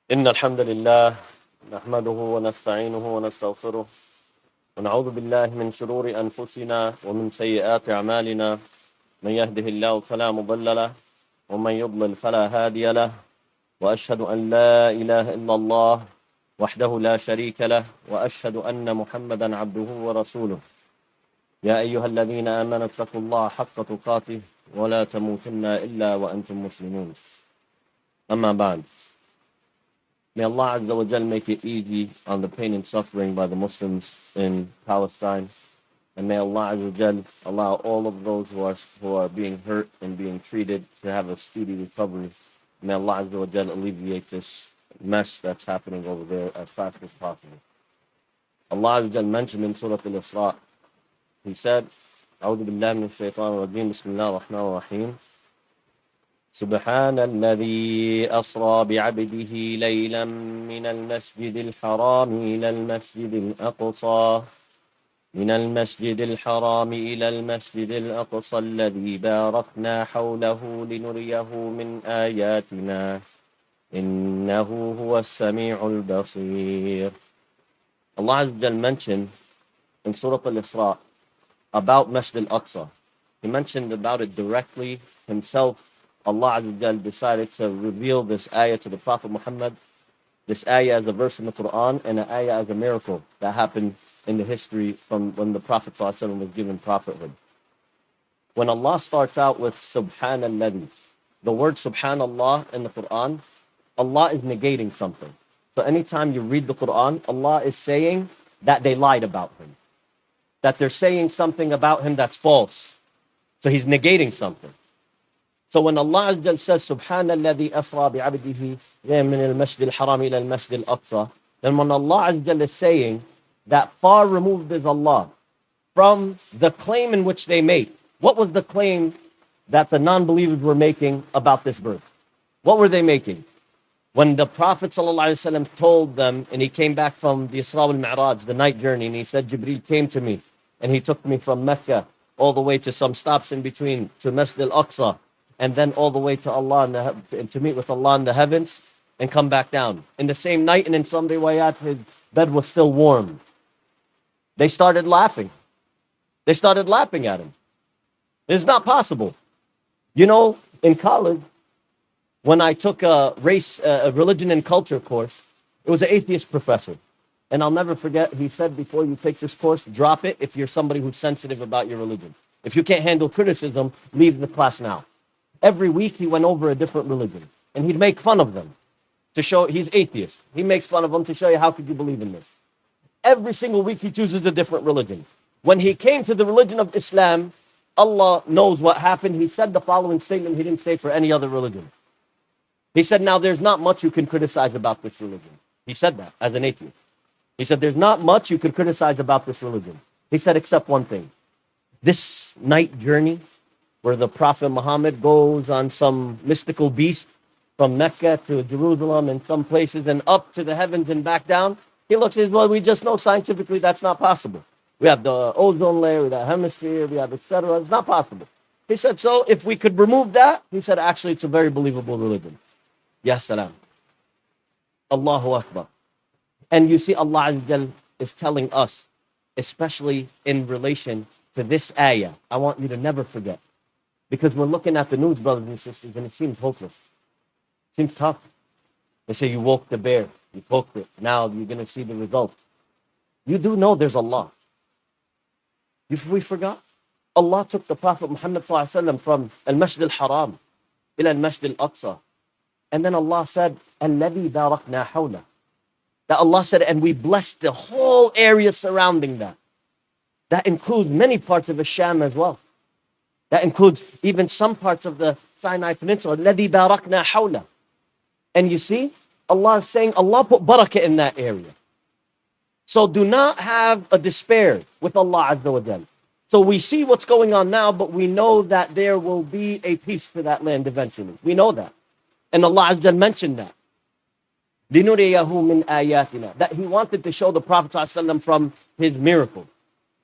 إن الحمد لله نحمده ونستعينه ونستغفره ونعوذ بالله من شرور أنفسنا ومن سيئات أعمالنا من يهده الله فلا مضل له ومن يضلل فلا هادي له وأشهد أن لا إله إلا الله وحده لا شريك له وأشهد أن محمدا عبده ورسوله يا أيها الذين آمنوا اتقوا الله حق تقاته ولا تموتن إلا وأنتم مسلمون أما بعد. May Allah Azza wa Jal make it easy on the pain and suffering by the Muslims in Palestine. And may Allah Azza wa Jal allow all of those who are being hurt and being treated to have a speedy recovery. May Allah Azza wa Jal alleviate this mess that's happening over there as fast as possible. Allah Azza wa Jal mentioned in Surah Al-Isra, He said, أعوذ بالله من الشيطان الرجيم بسم الله الرحمن الرحيم سبحان الذي أسرى بعبده ليلا من المسجد الحرام إلى المسجد الأقصى إلى المسجد الأقصى الذي باركنا حوله لنريه من آياتنا إنه هو السميع البصير. Allah Azza wa Jal mentioned in Surah Al-Isra about Masjid al-Aqsa. He mentioned about it directly himself. Allah Azza wa Jal decided to reveal this ayah to the Prophet Muhammad, this ayah as a verse in the Quran and an ayah as a miracle that happened in the history from when the Prophet ﷺ was given prophethood. When Allah starts out with Subhanallah, the word Subhanallah in the Quran, Allah is negating something. So anytime you read the Quran, Allah is saying that they lied about him, that they're saying something about him that's false. So he's negating something. So when Allah Azza wa Jal says, Subhanalladhi asra bi'abdihi min al-masjid al-haram ila al-masjid al-aqsa, then when Allah Azza wa Jal is saying that far removed is Allah from the claim in which they made. What was the claim that the non-believers were making about this verse? What were they making? When the Prophet ﷺ told them, and he came back from the Isra wal-Mi'raj, the night journey, and he said, Jibreel came to me, and he took me from Mecca all the way to some stops in between, to Masjid al-Aqsa, and then all the way to Allah, to meet with Allah in the heavens, and come back down. In the same night, and in some riwayat, his bed was still warm. They started laughing. They started laughing at him. It's not possible. You know, in college, when I took a religion and culture course, it was an atheist professor. And I'll never forget, he said, before you take this course, drop it if you're somebody who's sensitive about your religion. If you can't handle criticism, leave the class now. Every week he went over a different religion. And he'd make fun of them to show he's atheist. He makes fun of them to show you, how could you believe in this? Every single week he chooses a different religion. When he came to the religion of Islam, Allah knows what happened. He said the following statement he didn't say for any other religion. He said, now there's not much you can criticize about this religion. He said that as an atheist. He said, there's not much you can criticize about this religion. He said, except one thing. This night journey where the Prophet Muhammad goes on some mystical beast from Mecca to Jerusalem and some places and up to the heavens and back down. He looks and says, well, we just know scientifically that's not possible. We have the ozone layer, we have the hemisphere, we have etc. It's not possible. He said, so if we could remove that, he said, actually, it's a very believable religion. Ya salam. Allahu Akbar. And you see, Allah Azza wa Jal is telling us, especially in relation to this ayah, I want you to never forget. Because we're looking at the news, brothers and sisters, and it seems hopeless. It seems tough. They say you woke the bear, you poked it, now you're going to see the result. You do know there's Allah. We forgot? Allah took the Prophet Muhammad ﷺ from al-Masjid al-Haram ila al-Masjid al-Aqsa. And then Allah said, الَّذِي بَارَكْنَا حَوْلَهُ. That Allah said, and we blessed the whole area surrounding that. That includes many parts of Sham as well. That includes even some parts of the Sinai Peninsula. الَّذِي بَارَكْنَا حَوْلَهُ. And you see, Allah is saying, Allah put barakah in that area. So do not have a despair with Allah Azza wa Jal. So we see what's going on now, but we know that there will be a peace to that land eventually. We know that. And Allah Azza wa Jal mentioned that. لِنُرِيَهُ مِنْ آيَاتِنَا. That He wanted to show the Prophet ﷺ from His miracle.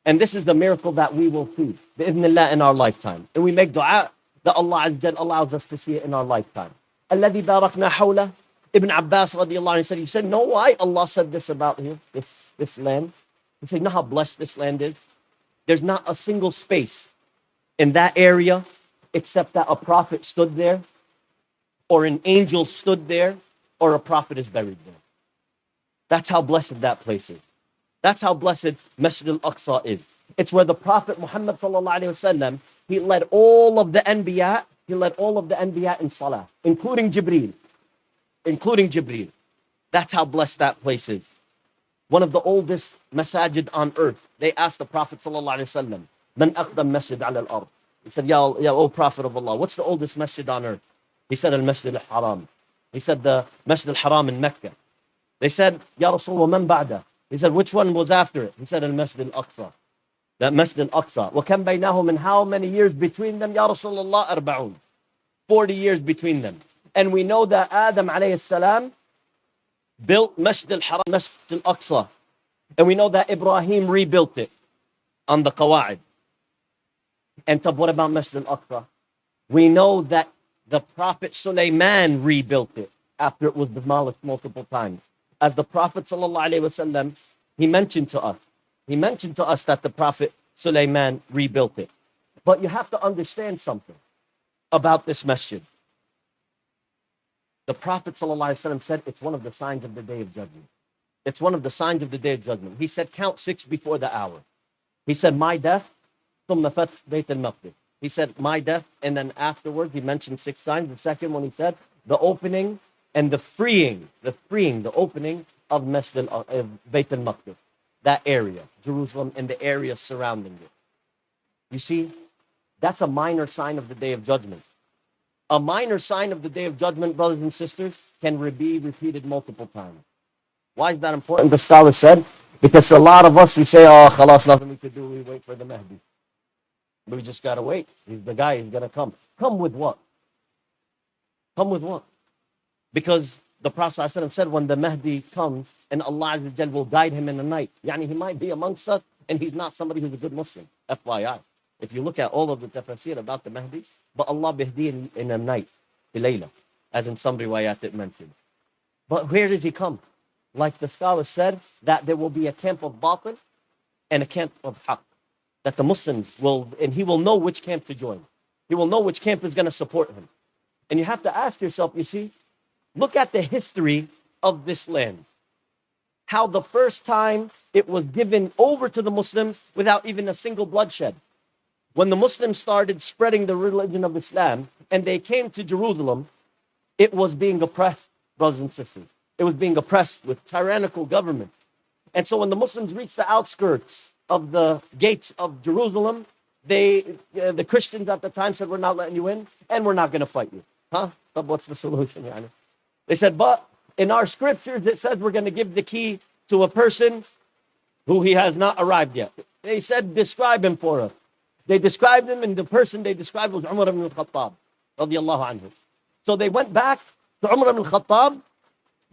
And this is the miracle that we will see, bi'idhnillah, in our lifetime. And we make dua that Allah Azza wa Jal allows us to see it in our lifetime. الَّذِي بَارَكْنَا حَوْلَهُ Ibn Abbas radiallahu anhu said, you said, know why Allah said this about here, this land? He said, you know how blessed this land is? There's not a single space in that area except that a prophet stood there, or an angel stood there, or a prophet is buried there. That's how blessed that place is. That's how blessed Masjid al-Aqsa is. It's where the Prophet Muhammad sallallahu alaihi wasallam, he led all of the Anbiya in Salah, including Jibreel. That's how blessed that place is. One of the oldest masajid on earth. They asked the Prophet sallallahu alaihi wasallam, "Man aqdam masjid ala al-ard?" He said, "Ya O Prophet of Allah, what's the oldest masjid on earth?" He said, "Al-Masjid al-Haram." He said, "The Masjid al-Haram in Mecca." They said, "Ya Rasulullah, man ba'da?" He said, "Which one was after it?" He said, "Al-Masjid al-Aqsa." That Masjid al-Aqsa. وَكَمْ بَيْنَهُمْ, and how many years between them? Ya Rasulullah, 40 years between them. And we know that Adam alayhi salam built Masjid al-Haram, Masjid al-Aqsa. And we know that Ibrahim rebuilt it on the Qawa'id. And what about Masjid al-Aqsa? We know that the Prophet Sulaiman rebuilt it after it was demolished multiple times. As the Prophet sallallahu alaihi wasallam, he mentioned to us that the Prophet Sulaiman rebuilt it. But you have to understand something about this masjid. The Prophet ﷺ said it's one of the signs of the Day of Judgment. It's one of the signs of the Day of Judgment. He said, count 6 before the hour. He said, my death, ثم فتح بيت المقدس. He said, my death, and then afterwards he mentioned 6 signs. The second one he said, the opening and the opening of Masjid of Bayt al-Maqdis, that area, Jerusalem and the area surrounding it. You see, that's a minor sign of the Day of Judgment. A minor sign of the Day of Judgment, brothers and sisters, can be repeated multiple times. Why is that important? The scholar said, because a lot of us, we say, oh, khalas, nothing we could do, we wait for the Mahdi. We just got to wait. He's the guy, he's going to come. Come with what? Because the Prophet ﷺ said, when the Mahdi comes, and Allah Azza wa Jal will guide him in the night. Yani he might be amongst us, and he's not somebody who's a good Muslim. FYI. If you look at all of the tafsir about the Mahdi, but Allah bihdi in a night, Layla, as in some riwayat it mentioned. But where does he come? Like the scholar said, that there will be a camp of batil and a camp of haqq. That the Muslims will, and he will know which camp to join. He will know which camp is going to support him. And you have to ask yourself, you see, look at the history of this land. How the first time it was given over to the Muslims without even a single bloodshed. When the Muslims started spreading the religion of Islam and they came to Jerusalem, it was being oppressed, brothers and sisters. It was being oppressed with tyrannical government. And so when the Muslims reached the outskirts of the gates of Jerusalem, the Christians at the time said, we're not letting you in and we're not going to fight you. But what's the solution? They said, but in our scriptures, it says we're going to give the key to a person who he has not arrived yet. They said, describe him for us. They described him, and the person they described was Umar ibn al-Khattab, radiyallahu anhu. So they went back to Umar ibn al-Khattab,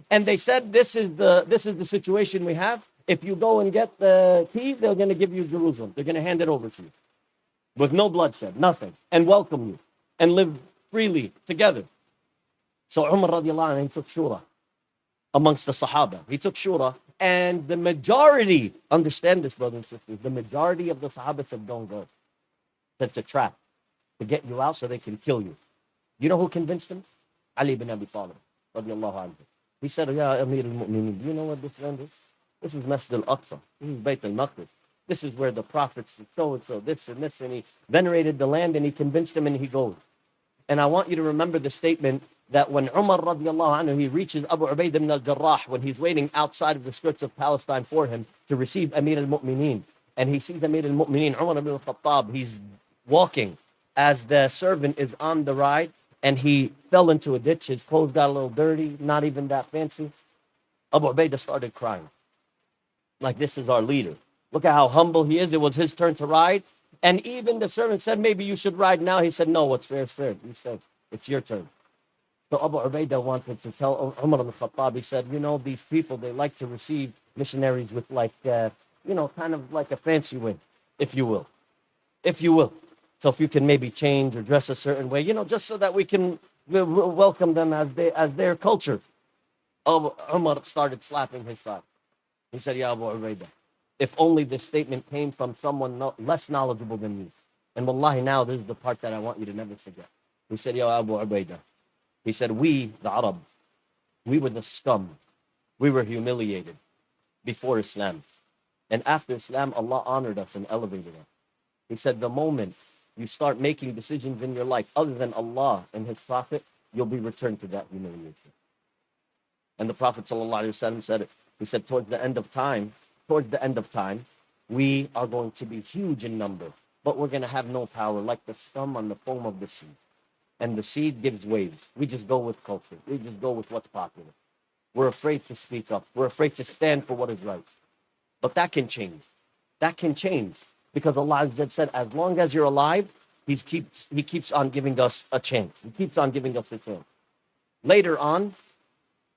and they said, this is the situation we have. If you go and get the keys, they're going to give you Jerusalem. They're going to hand it over to you. With no bloodshed, nothing. And welcome you. And live freely together. So Umar radiallahu anhu, he took shura amongst the Sahaba. He took shura. And the majority, understand this, brothers and sisters, the majority of the Sahaba said, don't go. That's a trap to get you out so they can kill you. You know who convinced him? Ali ibn Abi Talib, radiallahu anhu. He said, Ya Amir al-Mu'mineen, do you know what this land is? This is Masjid al-Aqsa. This is Bayt al-Maqdis. This is where the prophets so-and-so, this and this, and he venerated the land and he convinced him and he goes. And I want you to remember the statement that when Umar radiallahu anhu, he reaches Abu Ubaidah ibn al-Jarrah, when he's waiting outside of the skirts of Palestine for him to receive Amir al-Mu'mineen. And he sees Amir al-Mu'mineen, Umar ibn al-Khattab, he's walking as the servant is on the ride, and he fell into a ditch. His clothes got a little dirty, not even that fancy. Abu Ubaidah started crying. Like, this is our leader. Look at how humble he is. It was his turn to ride. And even the servant said, maybe you should ride now. He said, no, what's fair is fair. He said, it's your turn. So Abu Ubaidah wanted to tell Umar al-Khattab, he said, you know, these people, they like to receive missionaries with like, kind of like a fancy way, if you will. If you will. So if you can maybe change or dress a certain way, just so that we can welcome them as their culture. Umar started slapping his side. He said, Ya Abu Ubaidah, if only this statement came from someone less knowledgeable than you. And wallahi, now this is the part that I want you to never forget. He said, Ya Abu Ubaidah, he said, we, the Arab, we were the scum. We were humiliated before Islam. And after Islam, Allah honored us and elevated us. He said, the moment you start making decisions in your life other than Allah and His Prophet, you'll be returned to that humiliation. And the Prophet ﷺ said it. He said, towards the end of time, we are going to be huge in number, but we're going to have no power, like the scum on the foam of the sea. And the sea gives waves. We just go with culture. We just go with what's popular. We're afraid to speak up. We're afraid to stand for what is right. But that can change. That can change. Because Allah said, as long as you're alive, He keeps on giving us a chance. He keeps on giving us a chance. Later on,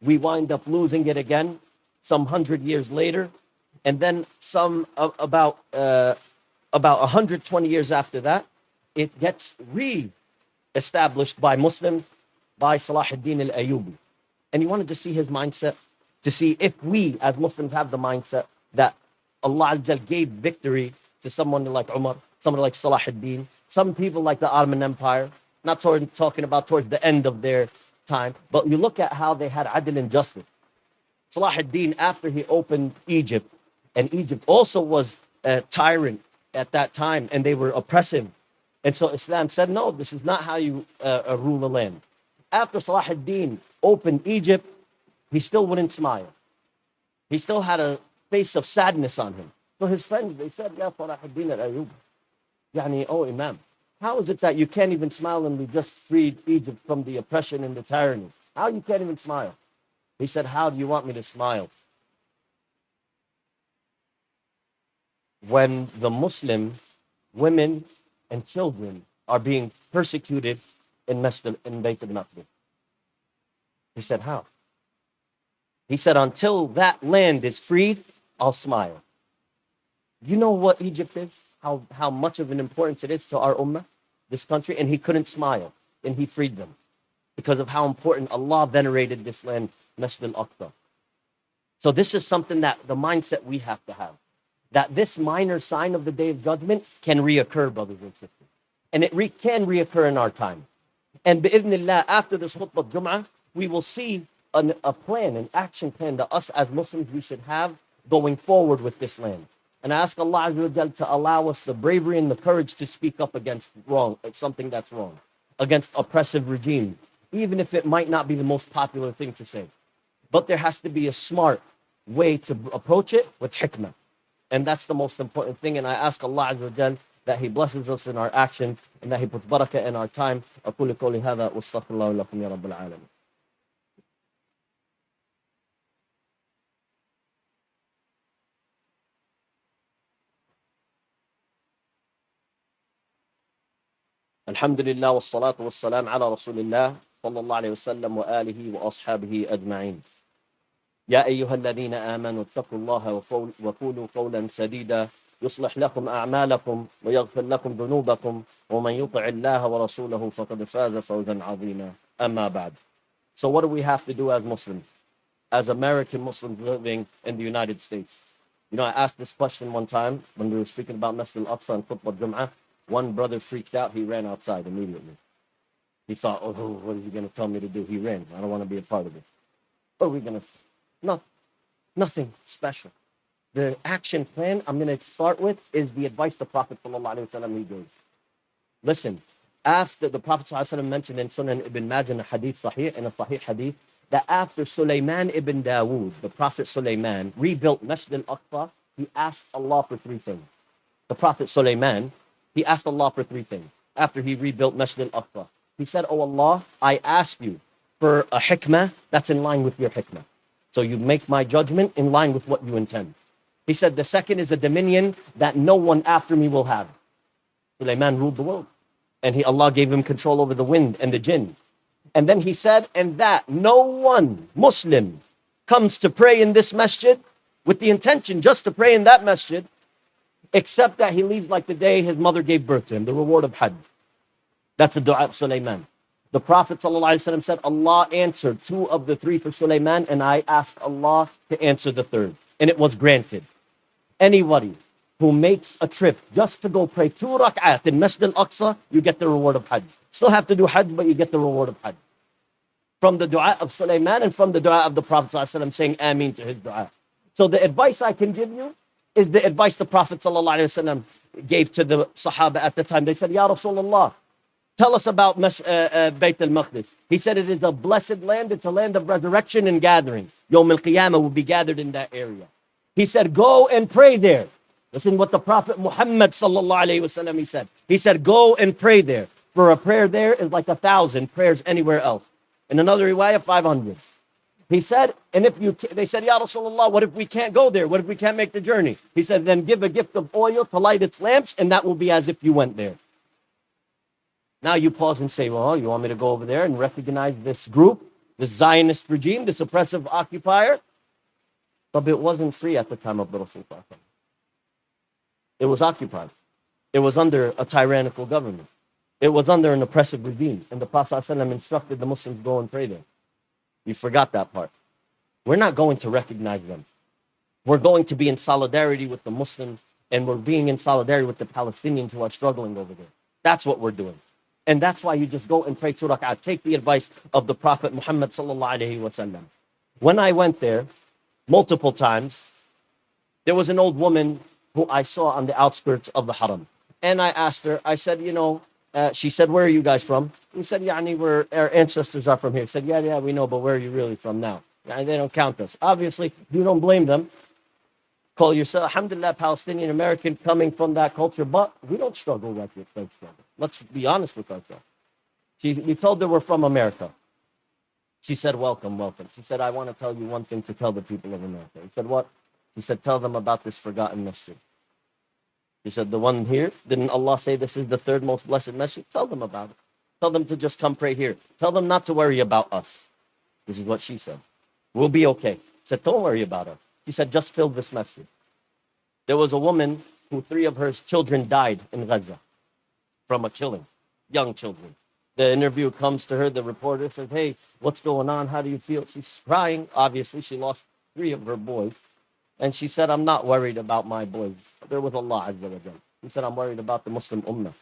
we wind up losing it again, some 100 years later, and then about 120 years after that, it gets re-established by Muslims, by Salah ad-Din al-Ayyubi. And you wanted to see his mindset, to see if we as Muslims have the mindset that Allah gave victory to someone like Umar, someone like Salah ad-Din, some people like the Ottoman Empire, not talking about towards the end of their time, but you look at how they had adl and justice. Salah ad-Din, after he opened Egypt, and Egypt also was a tyrant at that time, and they were oppressive. And so Islam said, no, this is not how you rule a land. After Salah ad-Din opened Egypt, he still wouldn't smile. He still had a face of sadness on him. So his friends, they said, Ya Salah ad-Din al-Ayyub, Yani, oh Imam, how is it that you can't even smile and we just freed Egypt from the oppression and the tyranny? How you can't even smile? He said, how do you want me to smile? When the Muslim women and children are being persecuted in Bayt al-Maqdis. He said, how? He said, until that land is freed, I'll smile. You know what Egypt is? How much of an importance it is to our ummah, this country, and he couldn't smile, and he freed them because of how important Allah venerated this land, Masjid al-Aqsa. So this is something that the mindset we have to have, that this minor sign of the Day of Judgment can reoccur, brothers and sisters, and it can reoccur in our time. And bi'idhnillah, after this Khutbah Jumu'ah, we will see a plan, an action plan that us as Muslims we should have going forward with this land. And I ask Allah Azza wa Jal to allow us the bravery and the courage to speak up against wrong, something that's wrong, against oppressive regime, even if it might not be the most popular thing to say. But there has to be a smart way to approach it with hikmah. And that's the most important thing. And I ask Allah Azza wa Jal that He blesses us in our actions and that He puts barakah in our time. أقول قولي هذا واستغفر الله لكم يا رب العالمين. الحمد لله والصلاة والسلام على رسول الله صلى الله عليه وسلم وآله وأصحابه أجمعين. يا أيها الذين آمنوا اتقوا الله وقولوا قولا سديدا يصلح لكم أعمالكم ويغفر لكم ذنوبكم ومن يطع الله ورسوله فقد فاز فوزا عظيما. أما بعد. So what do we have to do as Muslims, as American Muslims living in the United States? You know, I asked this question one time when we were speaking about Masjid al-Aqsa and Khutbah Jumu'ah. One brother freaked out. He ran outside immediately. He thought, oh, what is he going to tell me to do? He ran. I don't want to be a part of it. What are we going to... No, nothing special. The action plan I'm going to start with is the advice the Prophet ﷺ gave. Listen, after the Prophet ﷺ mentioned in Sunan ibn Majah in a hadith sahih, in a sahih hadith, that after Sulaiman ibn Dawood, the Prophet Sulaiman, rebuilt Masjid al-Aqsa, he asked Allah for three things. The Prophet Sulaiman, he asked Allah for three things after he rebuilt Masjid al-Aqsa. He said, oh Allah, I ask you for a hikmah that's in line with your hikmah. So you make my judgment in line with what you intend. He said, the second is a dominion that no one after me will have. Sulaiman ruled the world. And Allah gave him control over the wind and the jinn. And then he said, and that no one Muslim comes to pray in this masjid with the intention just to pray in that masjid, except that he leaves like the day his mother gave birth to him, the reward of Hajj. That's the dua of Sulaiman. The Prophet ﷺ said, Allah answered 2 of the 3 for Sulaiman, and I asked Allah to answer the 3rd. And it was granted. Anybody who makes a trip just to go pray 2 rak'at in Masjid al-Aqsa, you get the reward of Hajj. Still have to do Hajj, but you get the reward of Hajj. From the dua of Sulaiman and from the dua of the Prophet ﷺ saying Ameen to his dua. So the advice I can give you is the advice the Prophet ﷺ gave to the Sahaba at the time. They said, Ya Rasulullah, tell us about Bayt al-Maqdis. He said, it is a blessed land. It's a land of resurrection and gathering. Yawm al-Qiyamah will be gathered in that area. He said, go and pray there. Listen what the Prophet Muhammad ﷺ he said. He said, go and pray there. For a prayer there is like 1,000 prayers anywhere else. In another riwayah, 500. He said, and if you, they said, Ya Rasulullah, what if we can't go there? What if we can't make the journey? He said, then give a gift of oil to light its lamps, and that will be as if you went there. Now you pause and say, well, you want me to go over there and recognize this group, this Zionist regime, this oppressive occupier? But it wasn't free at the time of the Rasul. It was occupied. It was under a tyrannical government. It was under an oppressive regime. And the Prophet ﷺ instructed the Muslims go and pray there. You forgot that part. We're not going to recognize them. We're going to be in solidarity with the Muslims, and we're being in solidarity with the Palestinians who are struggling over there. That's what we're doing. And that's why you just go and pray 2 rak'at. Take the advice of the Prophet Muhammad ﷺ. When I went there, multiple times, there was an old woman who I saw on the outskirts of the Haram. And I asked her, I said, she said, where are you guys from? We said, our ancestors are from here. She said, yeah, we know, but where are you really from now? And they don't count us. Obviously, you don't blame them. Call yourself, alhamdulillah, Palestinian American coming from that culture, but we don't struggle like this. Let's be honest with ourselves. We told her we're from America. She said, welcome. She said, I want to tell you one thing to tell the people of America. He said, what? He said, tell them about this forgotten masjid. He said, the one here, didn't Allah say this is the 3rd most blessed masjid? Tell them about it. Tell them to just come pray here. Tell them not to worry about us. This is what she said. We'll be okay. He said, don't worry about us. She said, just fill this masjid. There was a woman who 3 of her children died in Gaza from a killing, young children. The interview comes to her, the reporter says, hey, what's going on? How do you feel? She's crying. Obviously, she lost 3 of her boys. And she said, I'm not worried about my boys. They're with Allah Azza wa Jal. He said, I'm worried about the Muslim Ummah.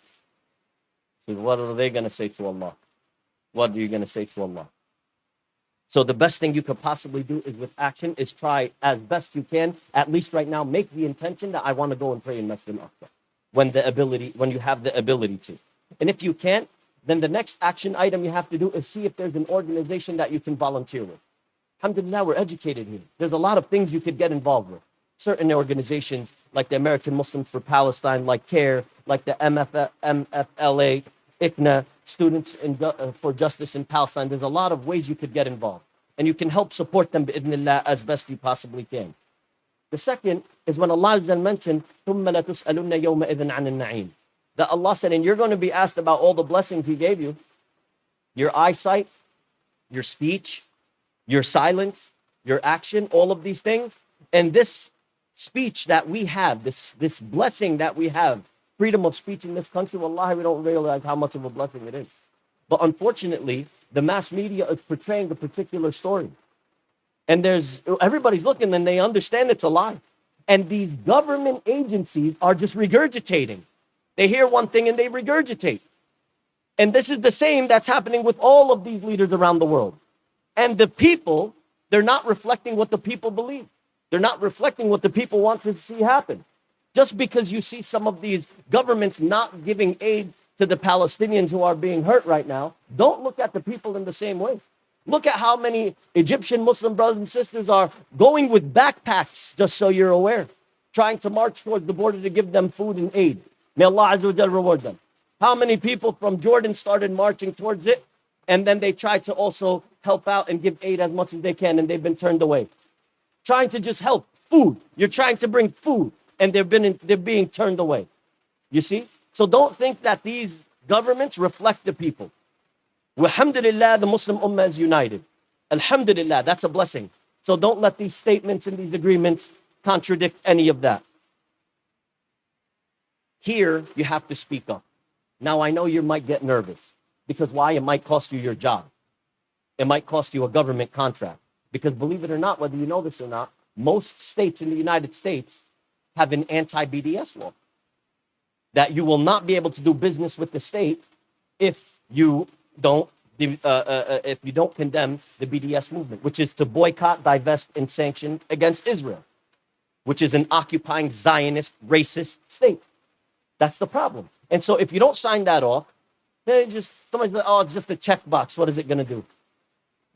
She said, what are they going to say to Allah? What are you going to say to Allah? So the best thing you could possibly do is with action is try as best you can, at least right now, make the intention that I want to go and pray in Masjid al-Aqsa when you have the ability to. And if you can't, then the next action item you have to do is see if there's an organization that you can volunteer with. Alhamdulillah, we're educated here. There's a lot of things you could get involved with. Certain organizations like the American Muslims for Palestine, like CARE, like the MFLA, ICNA, Students for Justice in Palestine. There's a lot of ways you could get involved. And you can help support them bi'idhnillah as best you possibly can. The second is when Allah mentioned, ثُمَّ لَتُسْأَلُنَّ يَوْمَئِذٍ عَنِ النَّعِيمِ. That Allah said, and you're going to be asked about all the blessings He gave you. Your eyesight, your speech, your silence, your action, all of these things. And this speech that we have, this blessing that we have, freedom of speech in this country, wallahi, we don't realize how much of a blessing it is. But unfortunately, the mass media is portraying a particular story. And everybody's looking and they understand it's a lie. And these government agencies are just regurgitating. They hear one thing and they regurgitate. And this is the same that's happening with all of these leaders around the world. And the people, they're not reflecting what the people believe. They're not reflecting what the people want to see happen. Just because you see some of these governments not giving aid to the Palestinians who are being hurt right now, don't look at the people in the same way. Look at how many Egyptian Muslim brothers and sisters are going with backpacks, just so you're aware, trying to march towards the border to give them food and aid. May Allah Azza wa Jal reward them. How many people from Jordan started marching towards it, and then they tried to also help out and give aid as much as they can, and they've been turned away. Trying to just help, food. You're trying to bring food, and they're being turned away. You see? So don't think that these governments reflect the people. Alhamdulillah, the Muslim Ummah is united. Alhamdulillah, that's a blessing. So don't let these statements and these agreements contradict any of that. Here, you have to speak up. Now, I know you might get nervous. Because why? It might cost you your job. It might cost you a government contract. Because believe it or not, whether you know this or not, most states in the United States have an anti-BDS law. That you will not be able to do business with the state if you don't condemn the BDS movement, which is to boycott, divest, and sanction against Israel, which is an occupying Zionist, racist state. That's the problem. And so if you don't sign that off, then somebody's like, oh, it's just a checkbox. What is it going to do?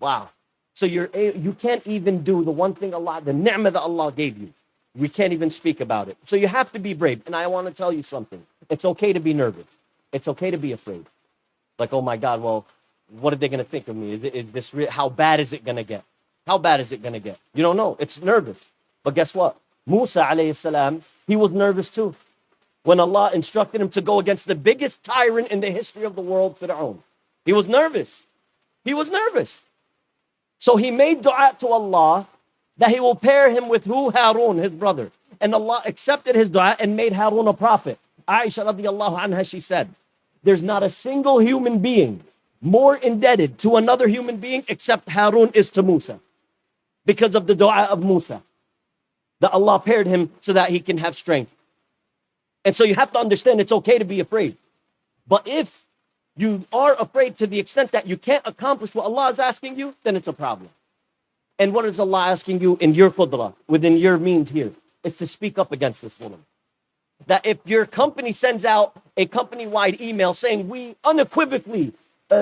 Wow. So you can't even do the one thing Allah, the ni'mah that Allah gave you. We can't even speak about it. So you have to be brave. And I want to tell you something. It's okay to be nervous. It's okay to be afraid. Like, oh my God, well, what are they going to think of me? Is this real? How bad is it going to get? How bad is it going to get? You don't know. It's nervous. But guess what? Musa alayhi salam, he was nervous too. When Allah instructed him to go against the biggest tyrant in the history of the world, Fir'aun. He was nervous. He was nervous. So he made dua to Allah that he will pair him with who? Harun, his brother. And Allah accepted his dua and made Harun a prophet. Aisha radiallahu anha, she said, there's not a single human being more indebted to another human being except Harun is to Musa. Because of the dua of Musa. That Allah paired him so that he can have strength. And so you have to understand it's okay to be afraid. But if you are afraid to the extent that you can't accomplish what Allah is asking you, then it's a problem. And what is Allah asking you in your qudrah, within your means here, is to speak up against this woman. That if your company sends out a company-wide email saying we unequivocally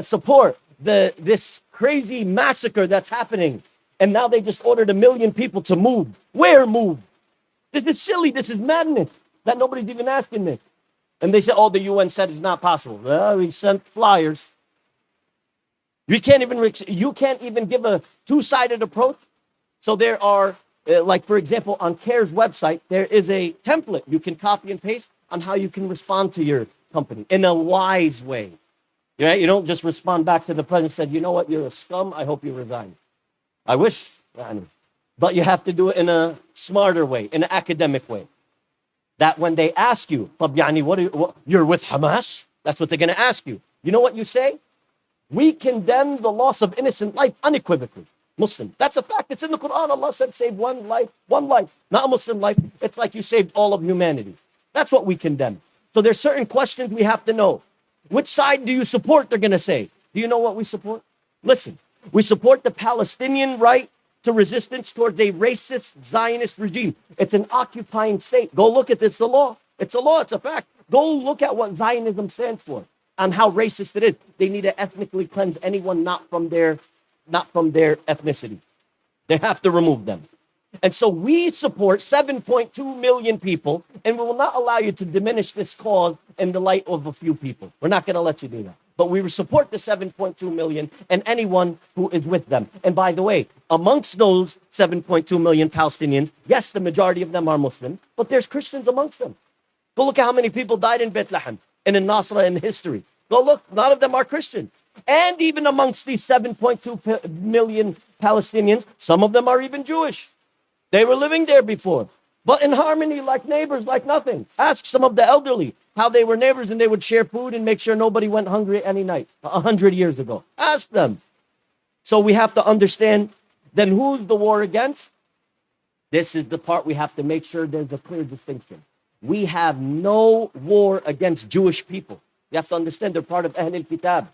support this crazy massacre that's happening, and now they just ordered 1 million people to move. Where move? This is silly. This is madness. That nobody's even asking this. And they said, oh, the UN said it's not possible. Well, we sent flyers. You can't even give a two-sided approach. So there are, like for example, on CARE's website, there is a template you can copy and paste on how you can respond to your company in a wise way. Right? You don't just respond back to the president and said, you know what, you're a scum, I hope you resign. I wish, but you have to do it in a smarter way, in an academic way. That when they ask you, you're with Hamas? That's what they're going to ask you. You know what you say? We condemn the loss of innocent life unequivocally. Muslim. That's a fact. It's in the Quran. Allah said, save one life, not a Muslim life. It's like you saved all of humanity. That's what we condemn. So there's certain questions we have to know. Which side do you support? They're going to say. Do you know what we support? Listen, we support the Palestinian right to resistance towards a racist Zionist regime. It's an occupying state. Go look at this. It's the law. It's a law. It's a fact. Go look at what Zionism stands for and how racist it is. They need to ethnically cleanse anyone not from their ethnicity. They have to remove them. And so we support 7.2 million people, and we will not allow you to diminish this cause in the light of a few people. We're not going to let you do that. But we will support the 7.2 million and anyone who is with them. And by the way, amongst those 7.2 million Palestinians, yes, the majority of them are Muslim, but there's Christians amongst them. Go look at how many people died in Bethlehem and in Nasra in history. Go look, none of them are Christian. And even amongst these 7.2 million Palestinians, some of them are even Jewish. They were living there before, but in harmony, like neighbors, like nothing. Ask some of the elderly how they were neighbors and they would share food and make sure nobody went hungry any night 100 years ago. Ask them. So we have to understand, then who's the war against? This is the part we have to make sure there's a clear distinction. We have no war against Jewish people. You have to understand they're part of Ahl al-Kitab.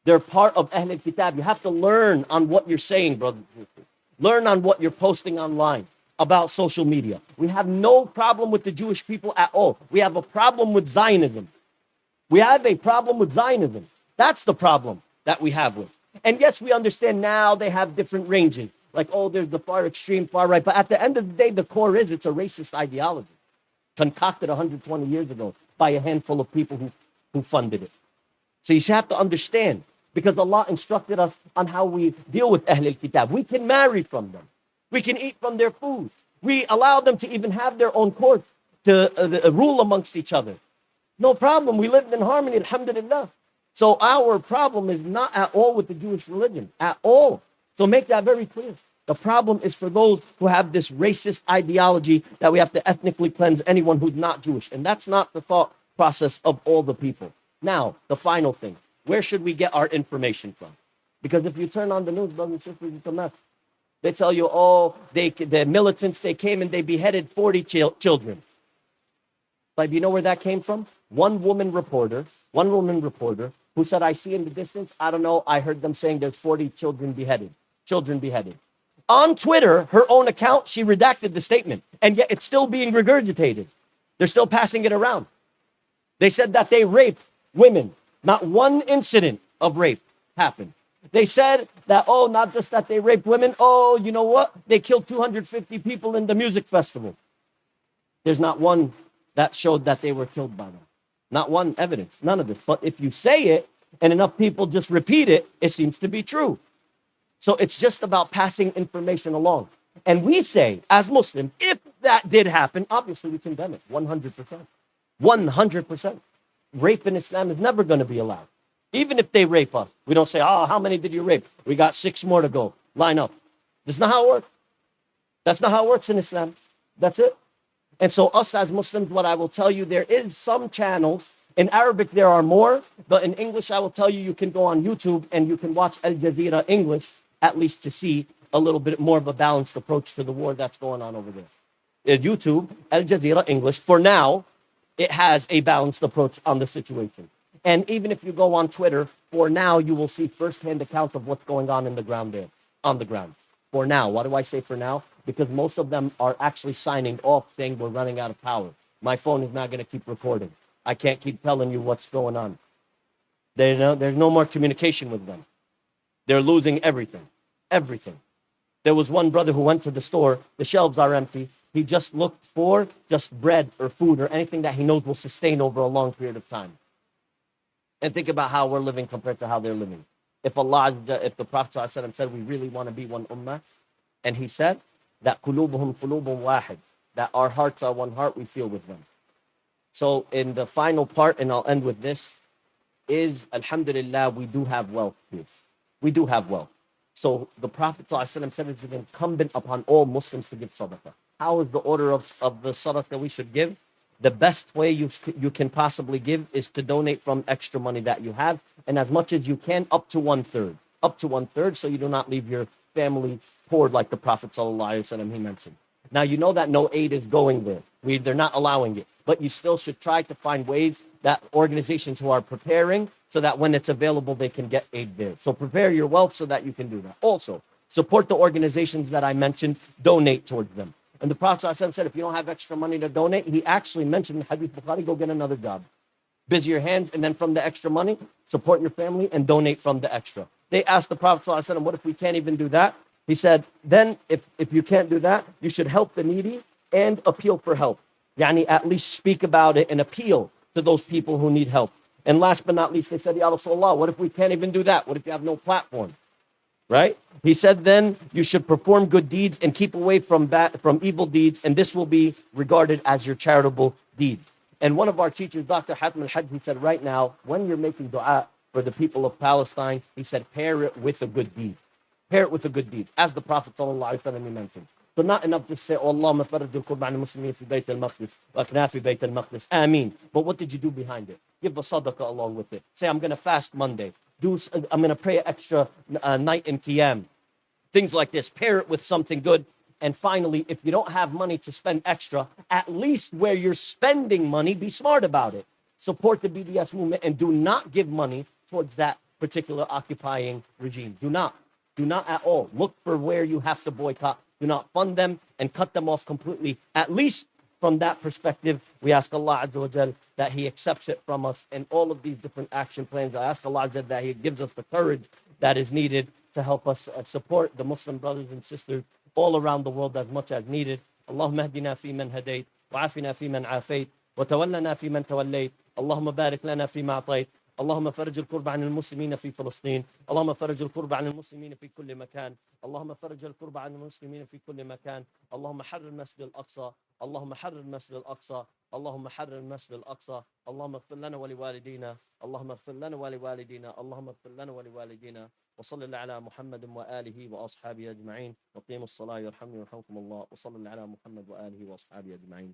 They're part of Ahl al-Kitab. You have to learn on what you're saying, brothers and sisters. Learn on what you're posting online about social media. We have no problem with the Jewish people at all. We have a problem with Zionism. We have a problem with Zionism. That's the problem that we have with. And yes, we understand now they have different ranges. Like, oh, there's the far extreme, far right. But at the end of the day, the core is it's a racist ideology concocted 120 years ago by a handful of people who funded it. So you have to understand, because Allah instructed us on how we deal with Ahl al-Kitab. We can marry from them. We can eat from their food. We allow them to even have their own courts to rule amongst each other. No problem. We live in harmony, alhamdulillah. So our problem is not at all with the Jewish religion, at all. So make that very clear. The problem is for those who have this racist ideology that we have to ethnically cleanse anyone who's not Jewish. And that's not the thought process of all the people. Now, the final thing. Where should we get our information from? Because if you turn on the news, brothers and sisters, it's a mess. They tell you, oh, the militants, they came and they beheaded 40 children. But you know where that came from? One woman reporter who said, I see in the distance, I don't know, I heard them saying there's 40 children beheaded. On Twitter, her own account, she redacted the statement, and yet it's still being regurgitated. They're still passing it around. They said that they raped women. Not one incident of rape happened. They said that, oh, not just that they raped women, oh, you know what? They killed 250 people in the music festival. There's not one that showed that they were killed by them. Not one evidence, none of this. But if you say it and enough people just repeat it, it seems to be true. So it's just about passing information along. And we say, as Muslims, if that did happen, obviously we condemn it, 100%. 100%. Rape in Islam is never going to be allowed. Even if they rape us, we don't say, oh, how many did you rape? We got 6 more to go. Line up. That's not how it works. That's not how it works in Islam. That's it. And so us as Muslims, what I will tell you, there is some channels. In Arabic, there are more. But in English, I will tell you, you can go on YouTube and you can watch Al Jazeera English, at least to see a little bit more of a balanced approach to the war that's going on over there. YouTube, Al Jazeera English, for now, it has a balanced approach on the situation. And even if you go on Twitter, for now, you will see firsthand accounts of what's going on in the ground there, on the ground. For now. Why do I say for now? Because most of them are actually signing off saying we're running out of power. My phone is not going to keep recording. I can't keep telling you what's going on. There's no more communication with them. They're losing everything. Everything. There was one brother who went to the store. The shelves are empty. He just looked for just bread or food or anything that he knows will sustain over a long period of time. And think about how we're living compared to how they're living. If the Prophet ﷺ said we really want to be one ummah, and he said that qulubuhum qulubun wahid, that our hearts are one heart, we feel with them. So in the final part, and I'll end with this, is alhamdulillah, we do have wealth here. We do have wealth. So the Prophet ﷺ said it's incumbent upon all Muslims to give sadaqah. How is the order of the sadaqah we should give? The best way you can possibly give is to donate from extra money that you have, and as much as you can, up to 1/3. Up to 1/3, so you do not leave your family poor like the Prophet ﷺ he mentioned. Now you know that no aid is going there. They're not allowing it. But you still should try to find ways that organizations who are preparing so that when it's available, they can get aid there. So prepare your wealth so that you can do that. Also, support the organizations that I mentioned, donate towards them. And the Prophet ﷺ said, if you don't have extra money to donate, he actually mentioned in Hadith Bukhari, go get another job. Busy your hands, and then from the extra money, support your family and donate from the extra. They asked the Prophet ﷺ, what if we can't even do that? He said, then if you can't do that, you should help the needy and appeal for help. Yani at least speak about it and appeal to those people who need help. And last but not least, they said, Ya Rasulullah, what if we can't even do that? What if you have no platform? Right? He said, then you should perform good deeds and keep away from evil deeds, and this will be regarded as your charitable deeds. And one of our teachers, Dr. Hatim al-Hajj, he said, right now, when you're making dua for the people of Palestine, he said, pair it with a good deed. Pair it with a good deed, as the Prophet ﷺ mentioned. So not enough to say, oh, Allahumma faraj al-kurba an al-muslimin fi bayt al-maqdis, wa akna fi bayt al-maqdis. Ameen. But what did you do behind it? Give a sadaqah along with it. Say, I'm going to fast Monday. I'm going to pray an extra night in Qiyam. Things like this. Pair it with something good. And finally, if you don't have money to spend extra, at least where you're spending money, be smart about it. Support the BDS movement and do not give money towards that particular occupying regime. Do not. Do not at all. Look for where you have to boycott. Do not fund them and cut them off completely. At least from that perspective, we ask Allah Azza wa Jal that He accepts it from us and all of these different action plans. I ask Allah Azza wa Jal that He gives us the courage that is needed to help us support the Muslim brothers and sisters all around the world as much as needed. Allahumma hdina fi man hadayt, wa afina fi man afayt, wa tawallana fi man tawallayt. Allahumma barik lana fi ma atayt. اللهم فرج الكرب عن المسلمين في فلسطين اللهم فرج الكرب عن المسلمين في كل مكان اللهم فرج الكرب عن المسلمين في كل مكان اللهم حرر المسجد الأقصى اللهم حرر المسجد الأقصى اللهم حرر المسجد الأقصى اللهم اغفر لنا ولوالدينا اللهم اغفر لنا ولوالدينا اللهم اغفر لنا ولوالدينا وصلى الله على محمد وآله وأصحابه أجمعين وقيموا الصلاة يرحمني ويرحمكم الله وصلى الله على محمد وآله وأصحابه أجمعين